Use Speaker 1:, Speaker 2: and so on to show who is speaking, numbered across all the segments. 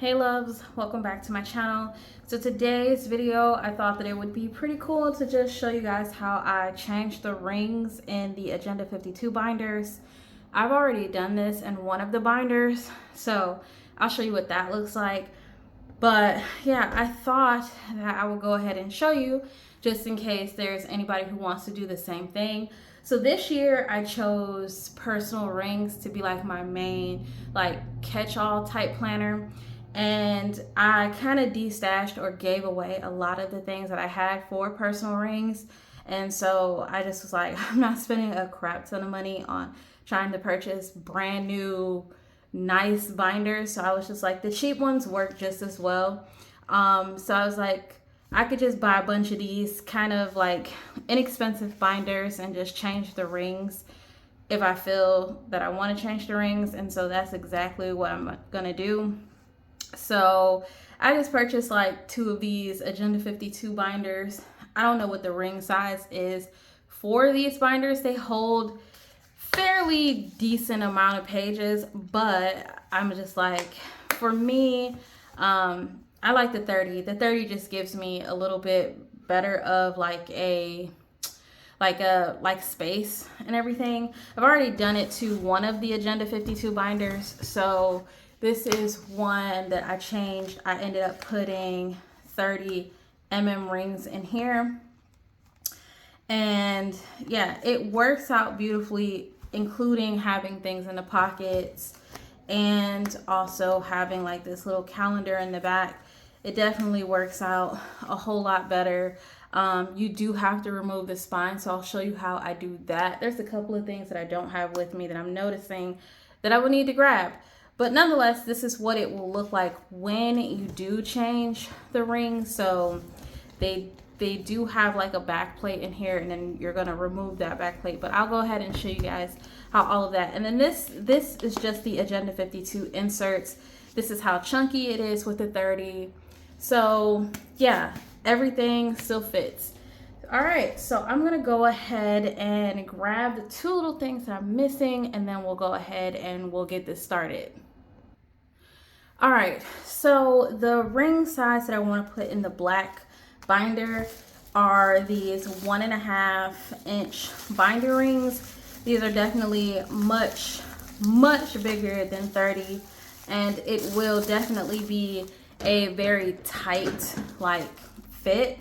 Speaker 1: Hey loves, welcome back to my channel. So today's video, I thought that it would be pretty cool to just show you guys how I changed the rings in the Agenda 52 binders. I've already done this in one of the binders, so I'll show you what that looks like. But yeah, I thought that I would go ahead and show you just in case there's anybody who wants to do the same thing. So this year I chose personal rings to be like my main catch-all type planner. And I kind of destashed or gave away a lot of the things that I had for personal rings. And so I just was like, I'm not spending a crap ton of money on trying to purchase brand new nice binders. So I was just like, the cheap ones work just as well. So I was like, I could just buy a bunch of these kind of like inexpensive binders and just change the rings if I feel that I want to change the rings. And so that's exactly what I'm gonna do. So I just purchased like 2 of these Agenda 52 binders. I don't know what the ring size is for these binders. They hold fairly decent amount of pages, but I'm just like, for me, I like the 30. The 30 just gives me a little bit better of like space and everything. I've already done it to one of the Agenda 52 binders, so this is one that I changed. I ended up putting 30 rings in here. And yeah, it works out beautifully, including having things in the pockets and also having like this little calendar in the back. It definitely works out a whole lot better. You do have to remove the spine, so I'll show you how I do that. There's a couple of things that I don't have with me that I'm noticing that I would need to grab. But nonetheless, this is what it will look like when you do change the ring. So they do have like a back plate in here, and then you're gonna remove that back plate. But I'll go ahead and show you guys how all of that. And then this is just the Agenda 52 inserts. This is how chunky it is with the 30. So yeah, everything still fits. All right, so I'm gonna go ahead and grab the 2 little things that I'm missing, and then we'll go ahead and we'll get this started. All right, so the ring size that I want to put in the black binder are these 1.5 inch binder rings. These are definitely much bigger than 30, and it will definitely be a very tight like fit.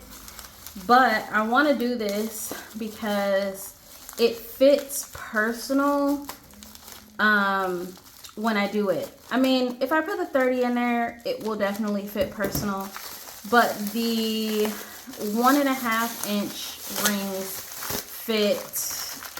Speaker 1: But I want to do this because it fits personal when I do it. I mean, if I put the 30 in there, it will definitely fit personal, but the 1.5 inch rings fit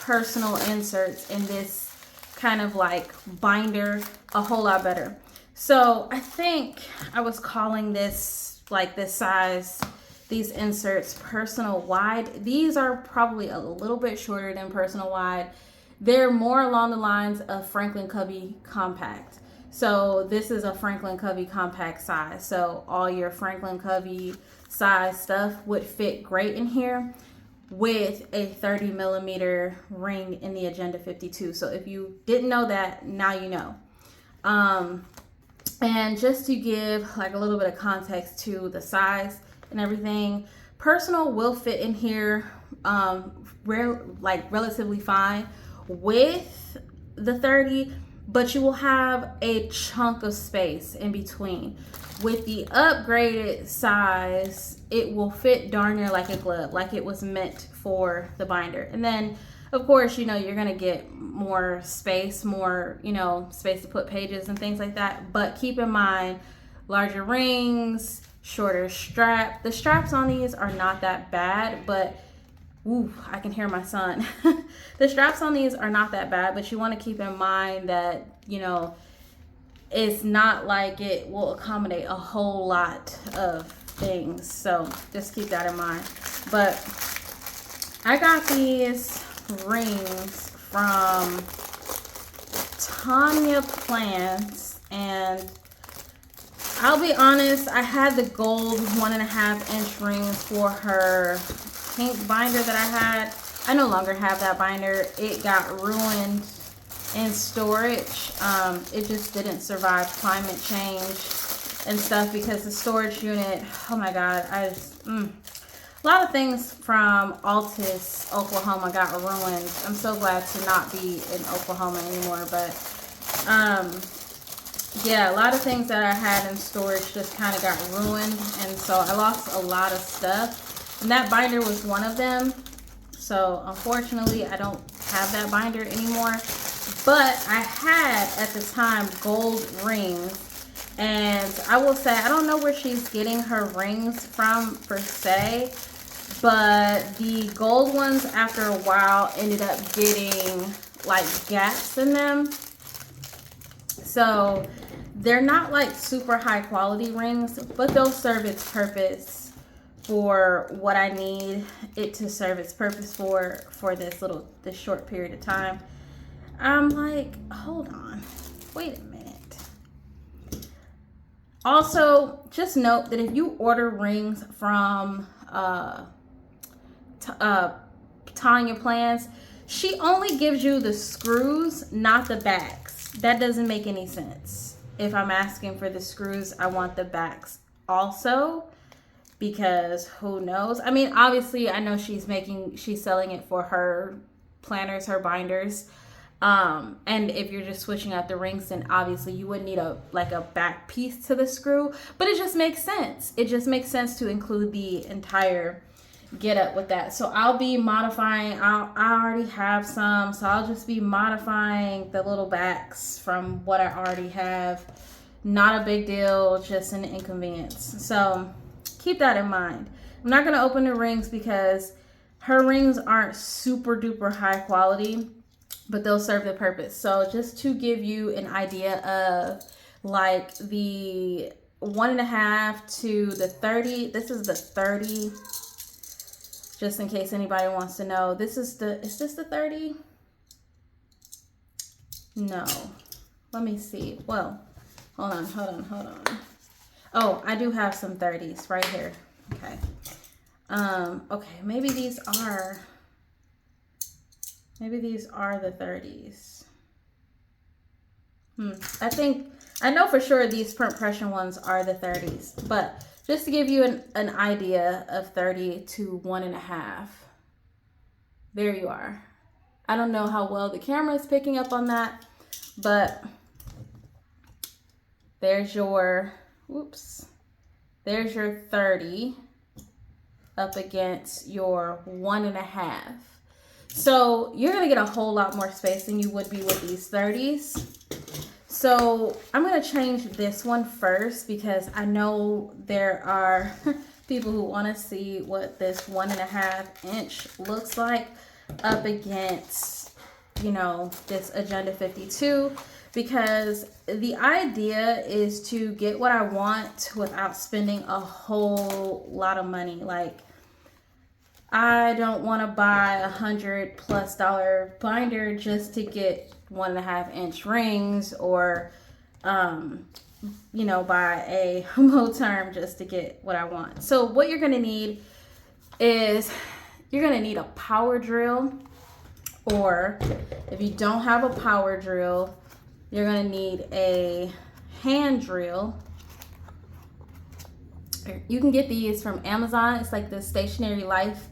Speaker 1: personal inserts in this kind of like binder a whole lot better. So I think I was calling this like this size, these inserts, personal wide. These are probably a little bit shorter than personal wide. They're more along the lines of Franklin Covey compact. So this is a Franklin Covey compact size. So all your Franklin Covey size stuff would fit great in here with a 30 millimeter ring in the Agenda 52. So if you didn't know that, now you know. And just to give like a little bit of context to the size and everything, personal will fit in here relatively fine with the 30, but you will have a chunk of space in between. With the upgraded size, it will fit darn near like a glove, like it was meant for the binder. And then of course, you know, you're gonna get more space, space to put pages and things like that. But keep in mind, larger rings, shorter strap. The straps on these are not that bad, but ooh, I can hear my son. The straps on these are not that bad, but you want to keep in mind that, you know, it's not like it will accommodate a whole lot of things. So just keep that in mind. But I got these rings from Tanya Plants, and I'll be honest, I had the gold 1.5 inch rings for her pink binder that I had. I no longer have that binder. It got ruined in storage. It just didn't survive climate change. and stuff because the storage unit, oh my God, a lot of things from Altus, Oklahoma got ruined. I'm so glad to not be in Oklahoma anymore, but yeah, a lot of things that I had in storage just kind of got ruined, and so I lost a lot of stuff, and that binder was one of them. So unfortunately, I don't have that binder anymore, but I had at the time gold rings. And I will say, I don't know where she's getting her rings from per se, but the gold ones after a while ended up getting like gaps in them. So they're not like super high quality rings, but they'll serve its purpose for what I need it to serve its purpose for this short period of time. I'm like, hold on, wait a minute. Also, just note that if you order rings from Tanya Plans, she only gives you the screws, not the backs. That doesn't make any sense. If I'm asking for the screws, I want the backs also, because who knows? I mean, obviously, I know she's selling it for her planners, her binders. And if you're just switching out the rings, then obviously you wouldn't need a back piece to the screw, but it just makes sense. It just makes sense to include the entire get up with that. So I'll be modifying, I already have some, so I'll just be modifying the little backs from what I already have. Not a big deal, just an inconvenience. So keep that in mind. I'm not going to open the rings because her rings aren't super duper high quality, but they'll serve the purpose. So just to give you an idea of like the 1.5 to the 30, this is the 30, just in case anybody wants to know. Is this the 30? No, let me see. Well, hold on. Oh, I do have some 30s right here. Okay. Okay, maybe these are the 30s. I know for sure these print pressure ones are the 30s, but just to give you an idea of 30 to 1.5. There you are. I don't know how well the camera is picking up on that, but there's your 30 up against your 1.5. So you're going to get a whole lot more space than you would be with these 30s. So I'm going to change this one first because I know there are people who want to see what this 1.5 inch looks like up against, this Agenda 52, because the idea is to get what I want without spending a whole lot of money. Like, I don't want to buy $100+ binder just to get 1.5 inch rings, or buy a Moterm just to get what I want. So what you're going to need is a power drill, or if you don't have a power drill, you're going to need a hand drill. You can get these from Amazon. It's like the Stationary Life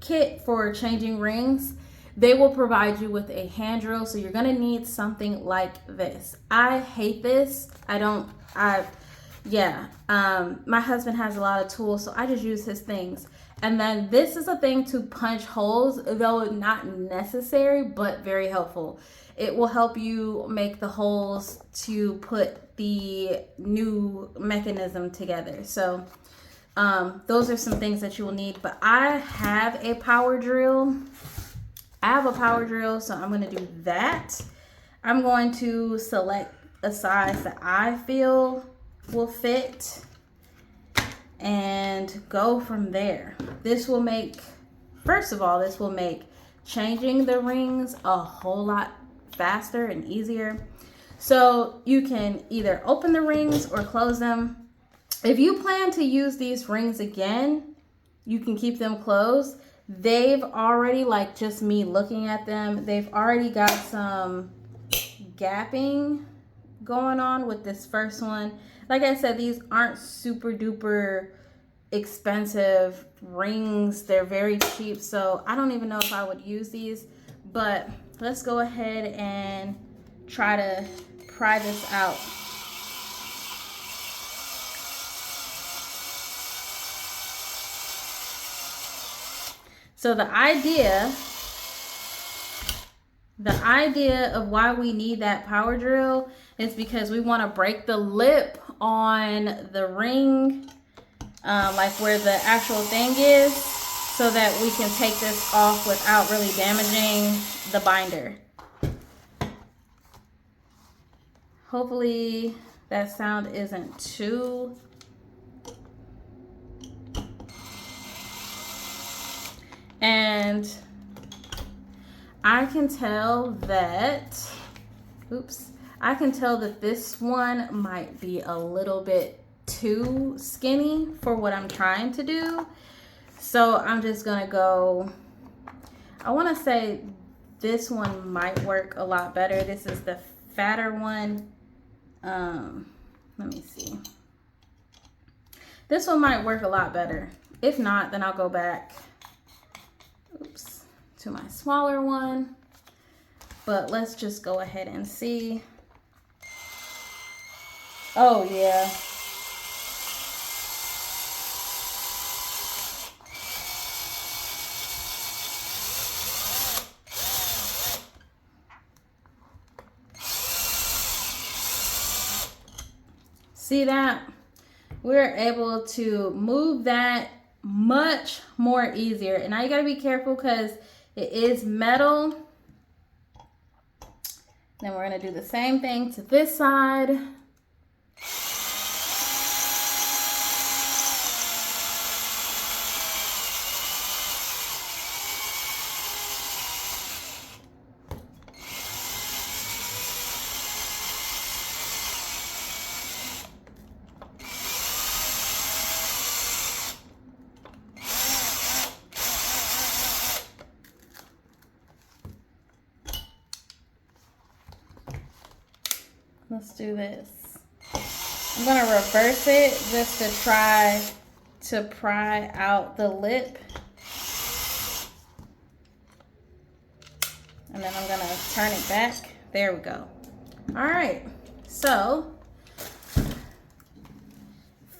Speaker 1: kit for changing rings. They will provide you with a hand drill, so you're gonna need something like this. I hate this. My husband has a lot of tools, so I just use his things. And then this is a thing to punch holes, though not necessary, but very helpful. It will help you make the holes to put the new mechanism together. So those are some things that you will need, but I have a power drill. So I'm going to do that. I'm going to select a size that I feel will fit and go from there. This will make changing the rings a whole lot faster and easier. So you can either open the rings or close them. If you plan to use these rings again, you can keep them closed. They've already, just me looking at them, they've already got some gapping going on with this first one. Like I said, these aren't super duper expensive rings. They're very cheap, so I don't even know if I would use these. But let's go ahead and try to pry this out. So the idea of why we need that power drill is because we want to break the lip on the ring, like where the actual thing is, so that we can take this off without really damaging the binder. Hopefully that sound isn't too and I can tell that this one might be a little bit too skinny for what I'm trying to do. So I'm just gonna go, I wanna say this one might work a lot better. This is the fatter one. Let me see. This one might work a lot better. If not, then I'll go back to my smaller one. But let's just go ahead and see. Oh yeah. See that? We're able to move that much more easier. And now you gotta be careful because it is metal. Then we're gonna do the same thing to this side. Let's do this. I'm gonna reverse it just to try to pry out the lip. And then I'm gonna turn it back. There we go. All right, so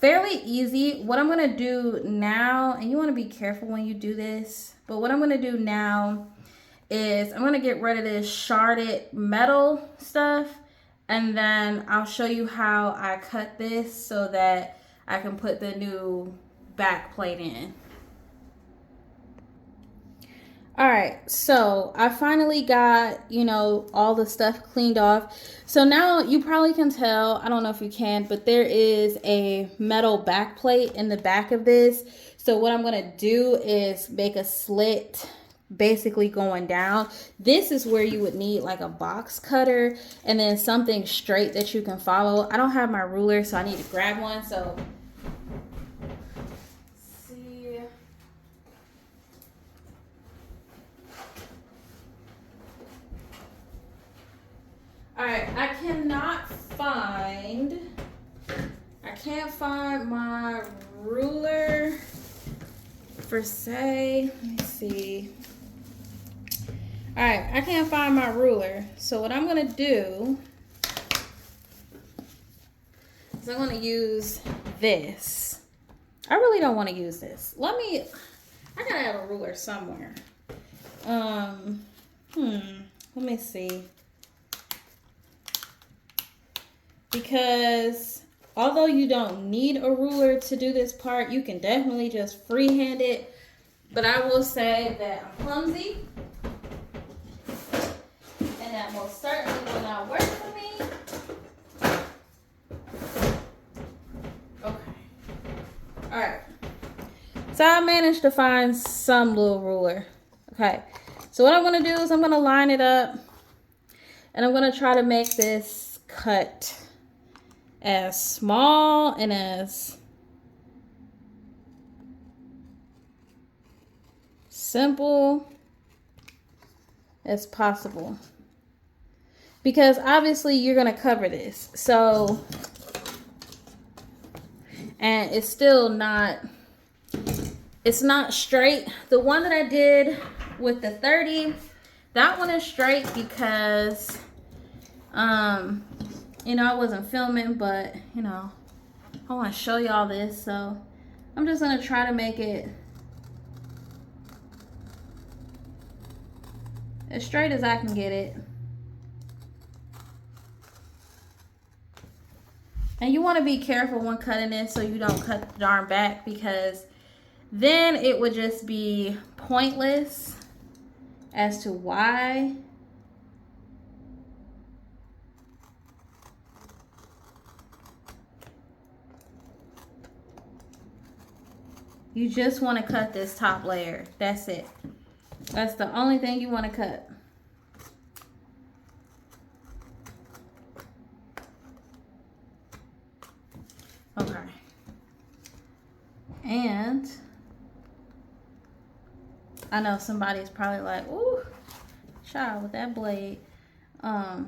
Speaker 1: fairly easy. What I'm gonna do now, and you wanna be careful when you do this, but what I'm gonna do now is I'm gonna get rid of this sharded metal stuff, and then I'll show you how I cut this so that I can put the new back plate in. All right, so I finally got, all the stuff cleaned off. So now you probably can tell, I don't know if you can, but there is a metal back plate in the back of this. So what I'm gonna do is make a slit basically going down. This is where you would need like a box cutter and then something straight that you can follow. I don't have my ruler, so I need to grab one. So see. All right, I can't find my ruler per se. Let me see. All right, I can't find my ruler. So what I'm gonna do is I'm gonna use this. I really don't want to use this. I gotta have a ruler somewhere. Let me see. Because although you don't need a ruler to do this part, you can definitely just freehand it. But I will say that I'm clumsy. And that most certainly will not work for me. Okay. Alright. So I managed to find some little ruler. Okay. So what I'm going to do is I'm going to line it up. And I'm going to try to make this cut as small and as simple as possible. because obviously you're gonna cover this. So, and it's still not, it's not straight. The one that I did with the 30, that one is straight because, you know, I wasn't filming, but you know, I want to show y'all this, so I'm just gonna try to make it as straight as I can get it. And you want to be careful when cutting this so you don't cut the darn back, because then it would just be pointless as to why. You just want to cut this top layer. That's it. That's the only thing you want to cut. Okay. And I know somebody's probably like, ooh, child, with that blade. I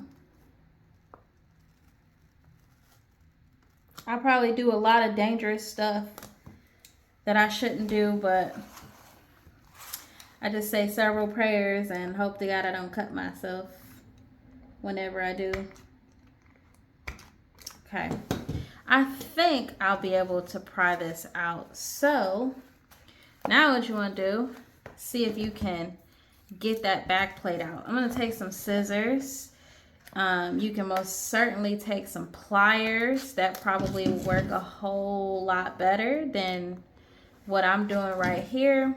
Speaker 1: probably do a lot of dangerous stuff that I shouldn't do, but I just say several prayers and hope to God I don't cut myself whenever I do. Okay. I think I'll be able to pry this out. So now what you want to do, see if you can get that back plate out. I'm going to take some scissors. You can most certainly take some pliers. That probably will work a whole lot better than what I'm doing right here.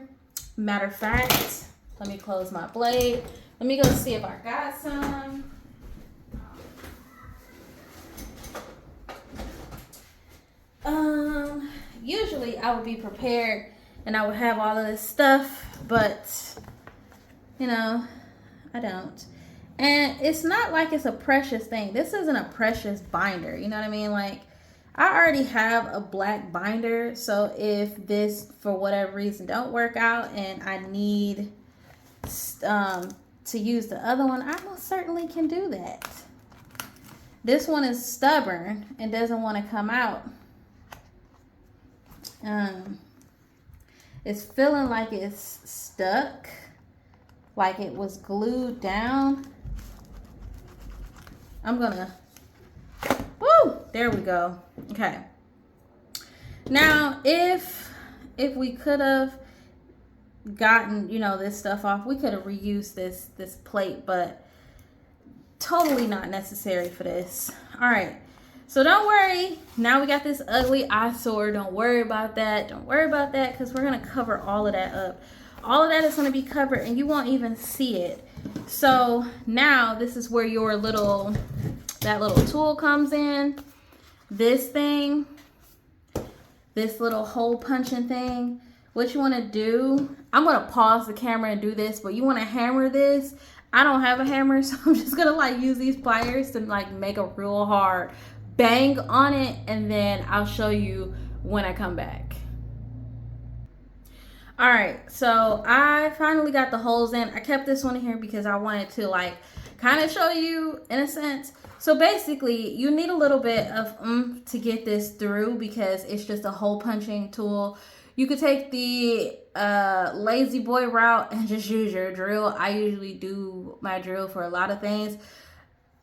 Speaker 1: Matter of fact, let me close my blade. Let me go see if I got some. Usually I would be prepared and I would have all of this stuff, but you know, I don't. And it's not like it's a precious thing. This isn't a precious binder, you know what I mean? Like, I already have a black binder, so if this for whatever reason don't work out and I need to use the other one, I most certainly can do that. This one is stubborn and doesn't want to come out. It's feeling like it's stuck, like it was glued down. I'm gonna, woo, there we go. Okay. Now, if we could have gotten, you know, this stuff off, we could have reused this plate, but totally not necessary for this. All right. So don't worry. Now we got this ugly eyesore. Don't worry about that. Don't worry about that, because we're going to cover all of that up. All of that is going to be covered and you won't even see it. So now this is where your that little tool comes in. This thing, this little hole punching thing. What you want to do, I'm going to pause the camera and do this, but you want to hammer this. I don't have a hammer, so I'm just going to like use these pliers to like make a real hard bang on it, and then I'll show you when I come back. All right, so I finally got the holes in. I kept this one in here because I wanted to like kind of show you in a sense. So basically you need a little bit of to get this through, because it's just a hole punching tool. You could take the lazy boy route and just use your drill. I usually do my drill for a lot of things.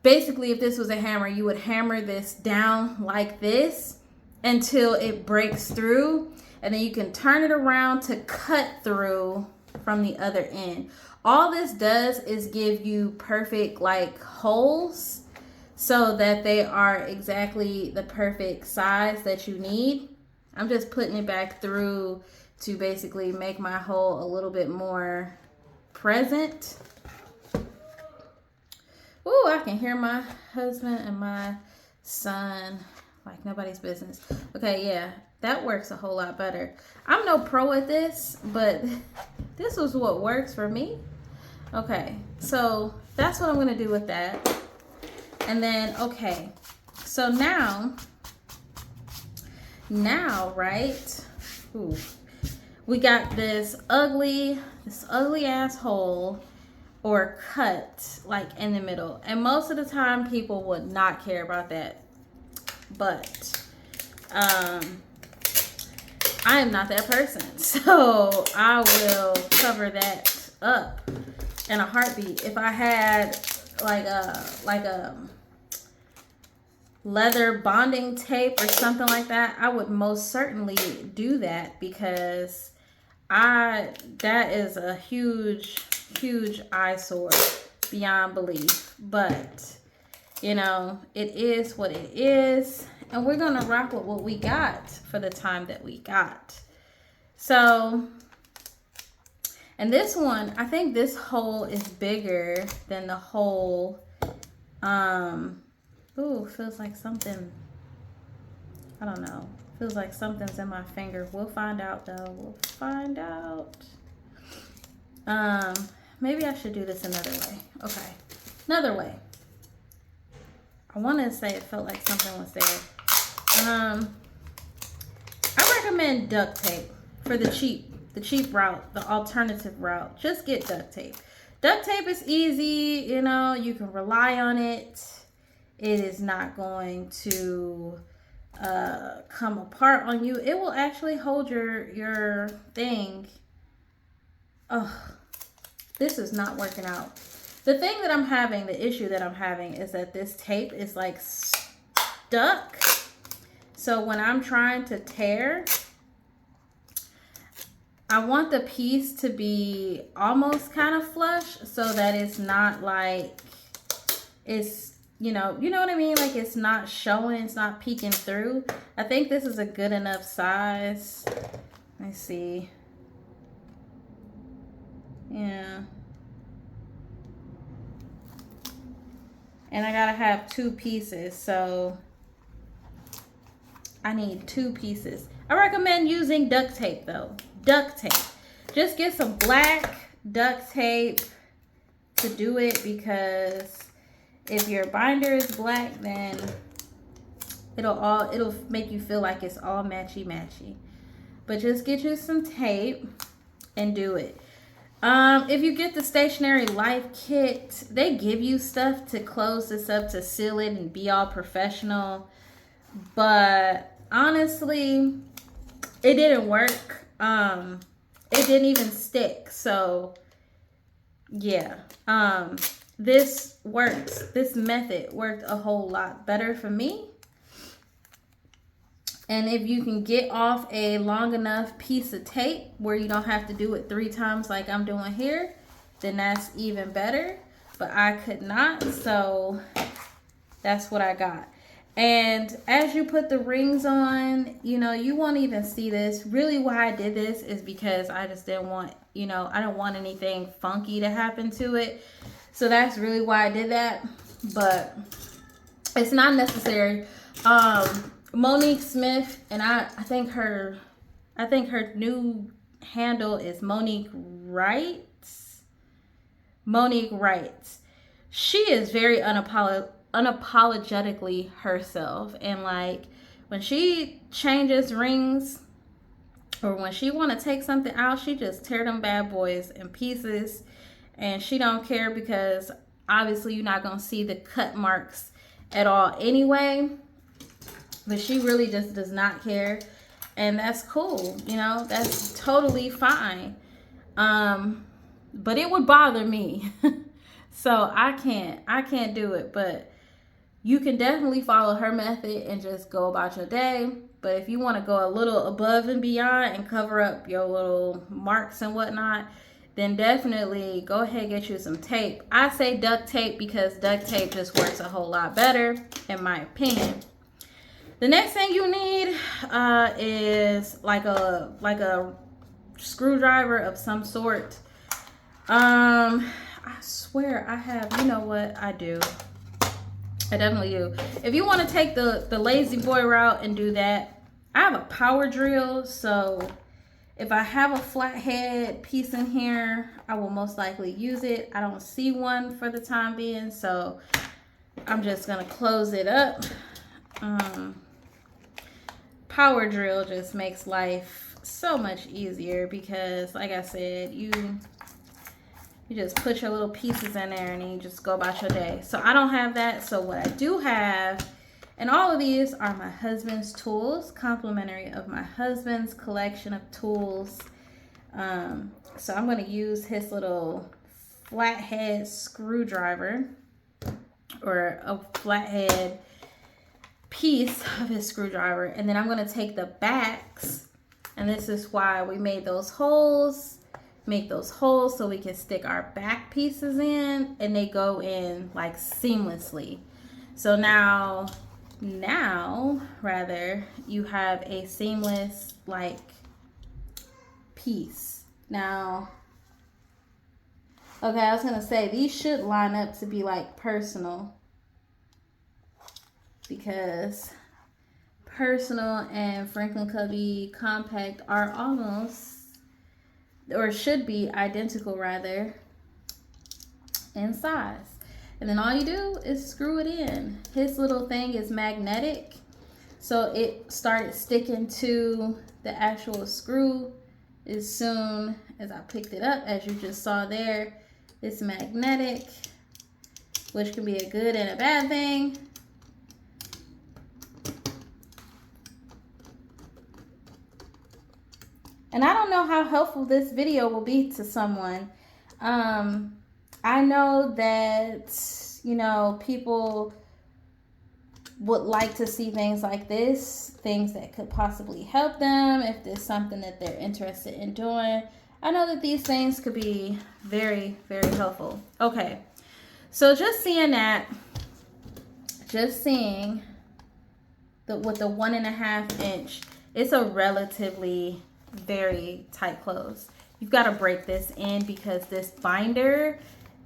Speaker 1: Basically, if this was a hammer, you would hammer this down like this until it breaks through, and then you can turn it around to cut through from the other end. All this does is give you perfect like holes so that they are exactly the perfect size that you need. I'm just putting it back through to basically make my hole a little bit more present. Ooh, I can hear my husband and my son like nobody's business. Okay, yeah, that works a whole lot better. I'm no pro at this, but this was what works for me. Okay, so that's what I'm gonna do with that. And then, okay, so now, right? Ooh, we got this ugly ass hole, or cut like in the middle. And most of the time people would not care about that. But I am not that person. So I will cover that up in a heartbeat. If I had like a leather bonding tape or something like that, I would most certainly do that, because that is a huge eyesore beyond belief. But you know, it is what it is, and we're gonna rock with what we got for the time that we got. So, and this one, I think this hole is bigger than the hole. Ooh, feels like something, I don't know. Feels like something's in my finger. We'll find out though. We'll find out. Maybe I should do this another way. Okay, another way. I want to say it felt like something was there. I recommend duct tape for the cheap route, the alternative route. Just get duct tape. Duct tape is easy, you know, you can rely on it. It is not going to come apart on you. It will actually hold your thing. Oh, this is not working out. The thing that I'm having, the issue that I'm having, is that this tape is like stuck. So when I'm trying to tear, I want the piece to be almost kind of flush, so that it's not like it's, you know what I mean? Like it's not showing, it's not peeking through. I think this is a good enough size. Let's see. Yeah. And I gotta have 2 pieces, so I need 2 pieces. I recommend using duct tape though. Duct tape. Just get some black duct tape to do it, because if your binder is black, then it'll make you feel like it's all matchy. But just get you some tape and do it. If you get the Stationary Life kit, they give you stuff to close this up, to seal it and be all professional. But honestly, it didn't work. It didn't even stick. So yeah, this works. This method worked a whole lot better for me. And if you can get off a long enough piece of tape where you don't have to do it 3 times like I'm doing here, then that's even better. But I could not, so that's what I got. And as you put the rings on, you know, you won't even see this. Really why I did this is because I just didn't want, you know, I didn't want anything funky to happen to it. So that's really why I did that. But it's not necessary. Monique Smith, and I think her new handle is Monique Wrights. Monique Wrights. She is very unapologetically herself, and like when she changes rings or when she want to take something out, she just tear them bad boys in pieces, and she don't care, because obviously you're not gonna see the cut marks at all anyway. But she really just does not care, and that's cool, you know, that's totally fine. But it would bother me. So I can't do it. But you can definitely follow her method and just go about your day. But if you want to go a little above and beyond and cover up your little marks and whatnot, then definitely go ahead and get you some tape. I say duct tape because duct tape just works a whole lot better, in my opinion. The next thing you need is like a screwdriver of some sort. I swear I have, you know what, I do. I definitely do. If you want to take the lazy boy route and do that, I have a power drill. So if I have a flathead piece in here, I will most likely use it. I don't see one for the time being, so I'm just going to close it up. Power drill just makes life so much easier, because like I said, you You just put your little pieces in there and then you just go about your day. So I don't have that. So what I do have, and all of these are my husband's tools, complimentary of my husband's collection of tools. So I'm going to use his little flathead screwdriver, or a flathead piece of his screwdriver, and then I'm going to take the backs, and this is why we made those holes. Make those holes so we can stick our back pieces in, and they go in like seamlessly. So now rather, you have a seamless like piece. Now, okay, I was gonna say these should line up to be like personal, because personal and Franklin Covey compact are almost, or should be identical rather, in size. And then all you do is screw it in. His little thing is magnetic, so it started sticking to the actual screw as soon as I picked it up. As you just saw there, it's magnetic, which can be a good and a bad thing. And I don't know how helpful this video will be to someone. I know that, you know, people would like to see things like this, things that could possibly help them if there's something that they're interested in doing. I know that these things could be very, very helpful. Okay, so just seeing that, just seeing with the 1.5 inch, it's a relatively very tight close. You've got to break this in because this binder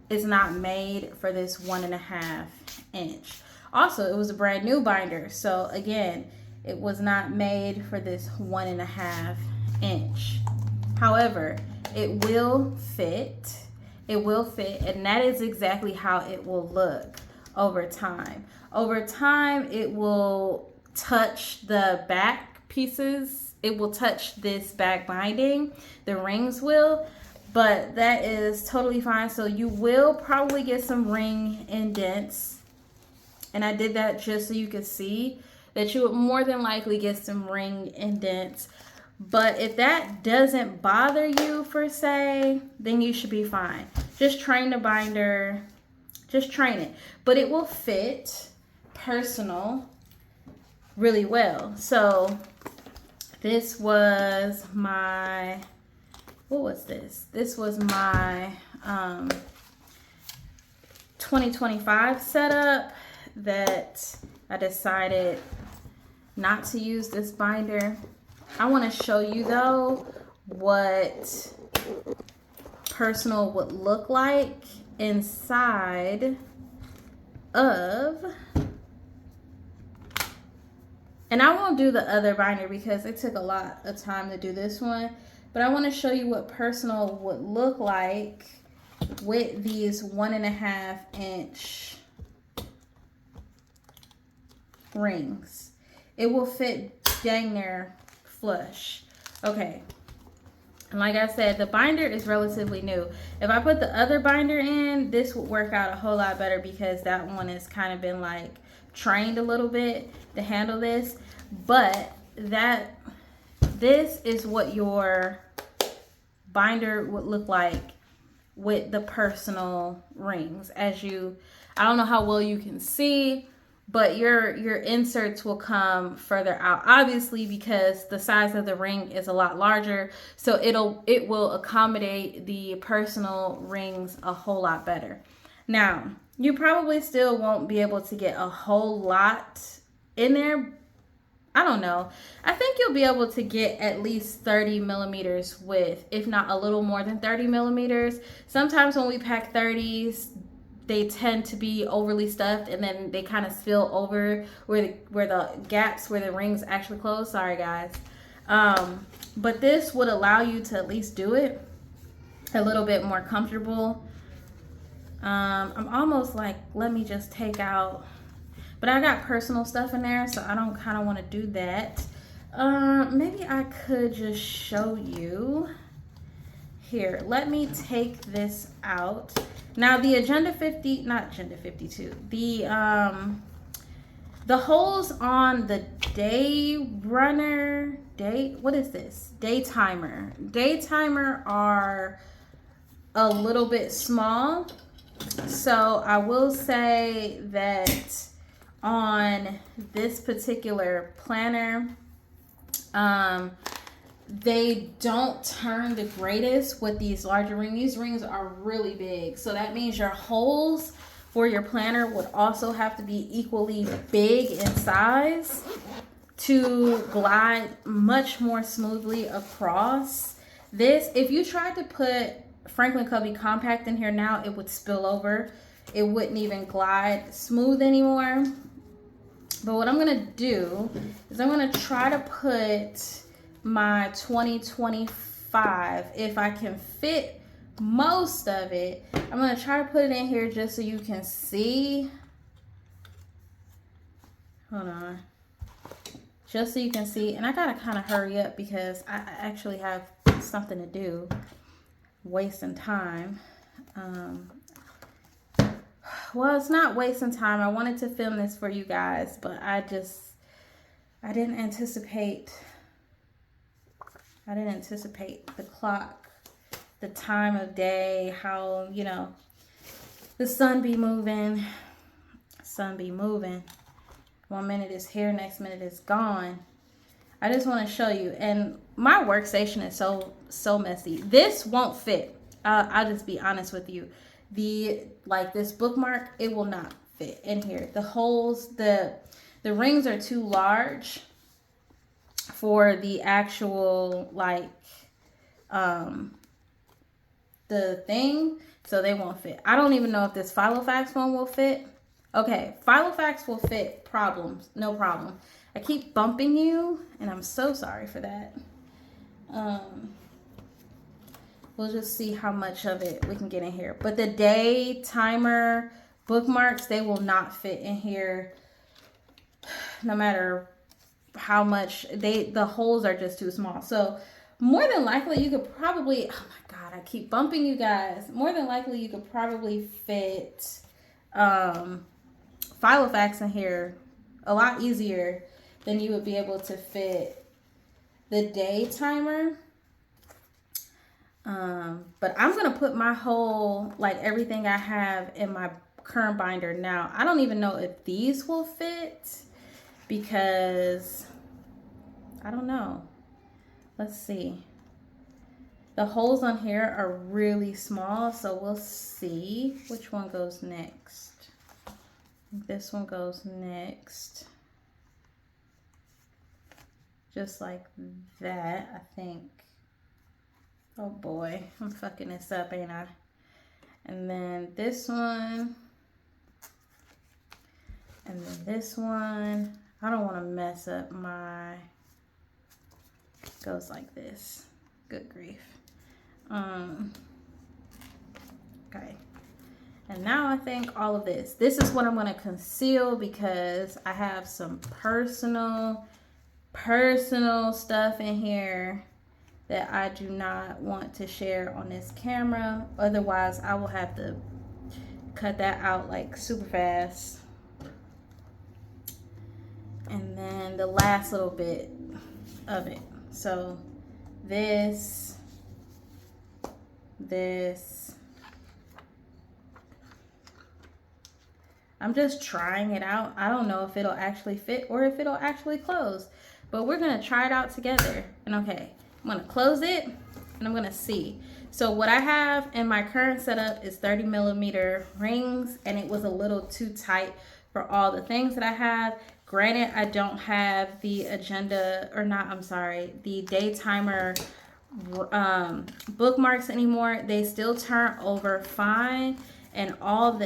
Speaker 1: is not made for this 1.5 inch. Also, it was a brand new binder, so again, it was not made for this 1.5 inch. However, it will fit. It will fit, and that is exactly how it will look over time. Over time, it will touch the back pieces. It will touch this back binding. The rings will, but that is totally fine. So you will probably get some ring indents. And I did that just so you could see that you would more than likely get some ring indents. But if that doesn't bother you per se, then you should be fine. Just train the binder, just train it. But it will fit personal really well. So this was my, what was this? This was my 2025 setup that I decided not to use this binder. I want to show you though what personal would look like inside of, and I won't do the other binder because it took a lot of time to do this one, but I want to show you what personal would look like with these 1.5 inch rings. It will fit dang near flush. Okay, and like I said, the binder is relatively new. If I put the other binder in, this would work out a whole lot better because that one has kind of been like trained a little bit to handle this. But this is what your binder would look like with the personal rings. As you, I don't know how well you can see, but your inserts will come further out, obviously, because the size of the ring is a lot larger. So it will accommodate the personal rings a whole lot better. Now, you probably still won't be able to get a whole lot in there. I don't know. I think you'll be able to get at least 30 millimeters width, if not a little more than 30 millimeters. Sometimes when we pack 30s, they tend to be overly stuffed and then they kind of spill over where the gaps where the rings actually close. Sorry guys. But this would allow you to at least do it a little bit more comfortable. I'm almost like, let me just take out, but I got personal stuff in there, so I don't kind of want to do that. Maybe I could just show you Here, let me take this out. Now the Agenda 50, not Agenda 52, the holes on the what is this? Day timer are a little bit small. So I will say that on this particular planner, they don't turn the greatest with these larger rings. These rings are really big. So that means your holes for your planner would also have to be equally big in size to glide much more smoothly across. This, if you tried to put Franklin Covey Compact in here now, it would spill over. It wouldn't even glide smooth anymore. But what I'm gonna do is I'm gonna try to put my 2025, if I can fit most of it, I'm gonna try to put it in here just so you can see. Hold on. Just so you can see, and I gotta kind of hurry up because I actually have something to do. Wasting time. Well, it's not wasting time. I wanted to film this for you guys, but I didn't anticipate the clock, the time of day, how, you know, the sun be moving. 1 minute is here, next minute is gone. I just want to show you. And my workstation is so messy. This won't fit. I'll just be honest with you. This bookmark, it will not fit in here. The holes, the rings are too large for the actual the thing, so they won't fit. I don't even know if this Filofax one will fit. Okay, Filofax will fit. No problem. I keep bumping you, and I'm so sorry for that. We'll just see how much of it we can get in here. But the day timer bookmarks, they will not fit in here no matter how much. The holes are just too small. So more than likely you could probably, oh my God, I keep bumping you guys. More than likely you could probably fit Filofax in here a lot easier than you would be able to fit the day timer. But I'm going to put my whole, everything I have in my current binder now. I don't even know if these will fit because I don't know. Let's see. The holes on here are really small, so we'll see which one goes next. This one goes next. Just like that, I think. Oh boy, I'm fucking this up, ain't I? And then this one. And then this one. I don't want to mess up my... Goes like this. Good grief. Okay. And now I think all of this. This is what I'm going to conceal because I have some personal stuff in here that I do not want to share on this camera. Otherwise, I will have to cut that out super fast. And then the last little bit of it. So this. I'm just trying it out. I don't know if it'll actually fit or if it'll actually close. But we're going to try it out together. And okay. I'm going to close it and I'm going to see. So what I have in my current setup is 30mm rings, and it was a little too tight for all the things that I have. Granted, I don't have the the day timer bookmarks anymore. They still turn over fine, and all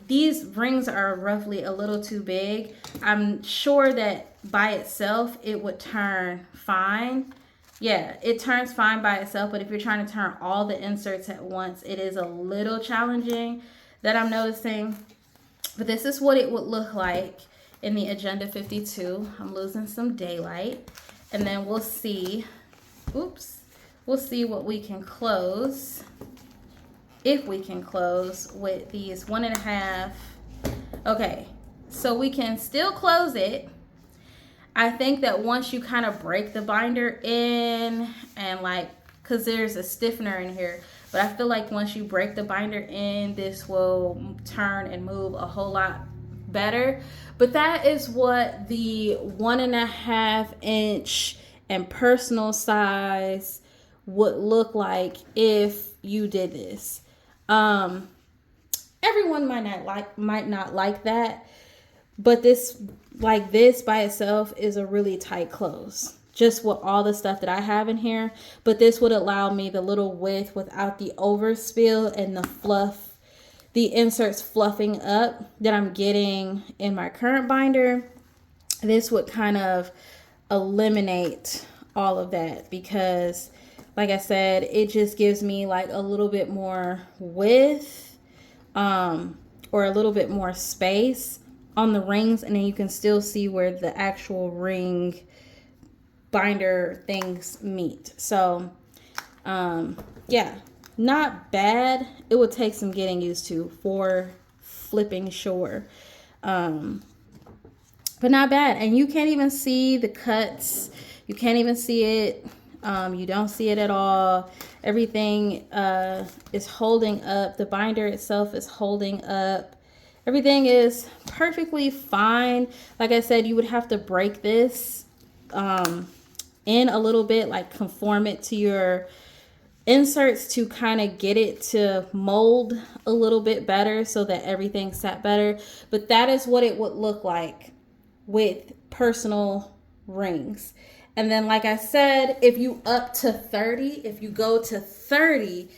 Speaker 1: these rings are roughly a little too big. I'm sure that by itself it would turn fine. Yeah, it turns fine by itself, but if you're trying to turn all the inserts at once, it is a little challenging, that I'm noticing. But this is what it would look like in the Agenda 52. I'm losing some daylight. And then we'll see. Oops. we'll see what we can close, if we can close with these 1.5. Okay, so we can still close it. I think that once you kind of break the binder in and like, because there's a stiffener in here, but I feel like once you break the binder in, this will turn and move a whole lot better. But that is what the 1.5 inch and personal size would look like if you did this. Everyone might not like that, but this by itself is a really tight close, just with all the stuff that I have in here. But this would allow me the little width without the overspill and the fluff, the inserts fluffing up that I'm getting in my current binder. This would kind of eliminate all of that, because like I said, it just gives me like a little bit more width, or a little bit more space on the rings, and then you can still see where the actual ring binder things meet. So yeah, not bad. It would take some getting used to, for flipping sure, but not bad. And you can't even see the cuts, you can't even see it. You don't see it at all. Everything is holding up. The binder itself is holding up. Everything is perfectly fine. Like I said, you would have to break this in a little bit, like conform it to your inserts to kind of get it to mold a little bit better so that everything sat better. But that is what it would look like with personal rings. And then, like I said, if you go to 30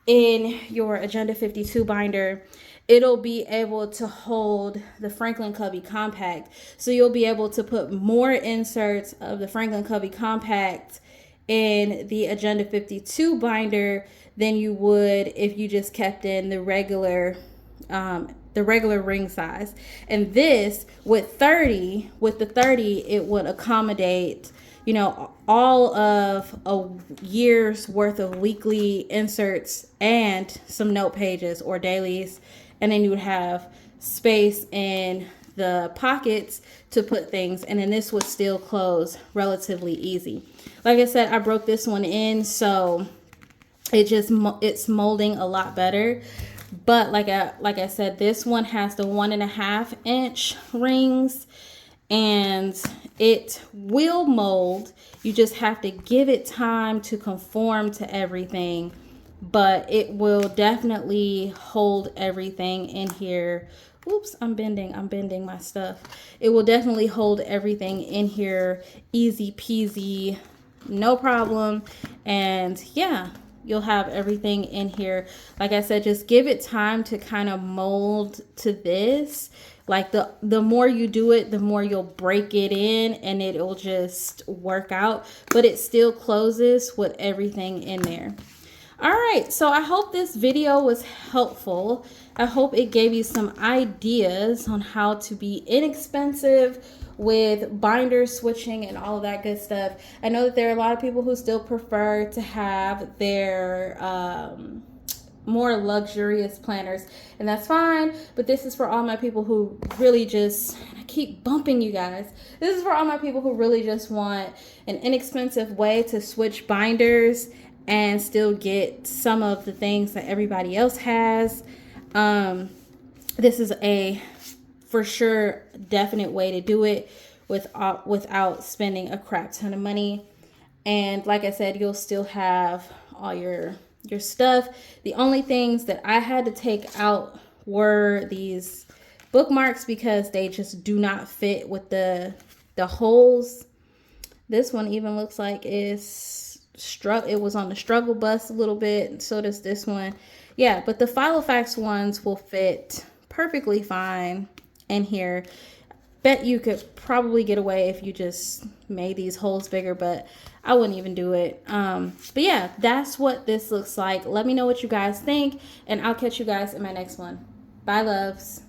Speaker 1: in your Agenda 52 binder, it'll be able to hold the Franklin Covey Compact. So you'll be able to put more inserts of the Franklin Covey Compact in the Agenda 52 binder than you would if you just kept in the regular ring size. And this with the 30, it would accommodate, you know, all of a year's worth of weekly inserts and some note pages or dailies. And then you would have space in the pockets to put things. And then this would still close relatively easy. Like I said, I broke this one in, so it's molding a lot better. But like I said, this one has the 1.5 inch rings, and it will mold. You just have to give it time to conform to everything, but it will definitely hold everything in here. Oops, I'm bending my stuff. It will definitely hold everything in here easy peasy, no problem. And yeah, you'll have everything in here. Like I said, just give it time to kind of mold to this. Like the more you do it, the more you'll break it in and it'll just work out. But it still closes with everything in there. All right, so I hope this video was helpful. I hope it gave you some ideas on how to be inexpensive with binder switching and all of that good stuff. I know that there are a lot of people who still prefer to have their more luxurious planners, and that's fine, but this is for all my people who really just, I keep bumping you guys, this is for all my people who really just want an inexpensive way to switch binders and still get some of the things that everybody else has. This is a for sure definite way to do it without spending a crap ton of money. And like I said, you'll still have all your stuff. The only things that I had to take out were these bookmarks because they just do not fit with the holes. This one even looks like it was on the struggle bus a little bit. So does this one. Yeah, but the Filofax ones will fit perfectly fine in here. Bet you could probably get away if you just made these holes bigger, but I wouldn't even do it. But yeah, that's what this looks like. Let me know what you guys think, and I'll catch you guys in my next one. Bye, loves.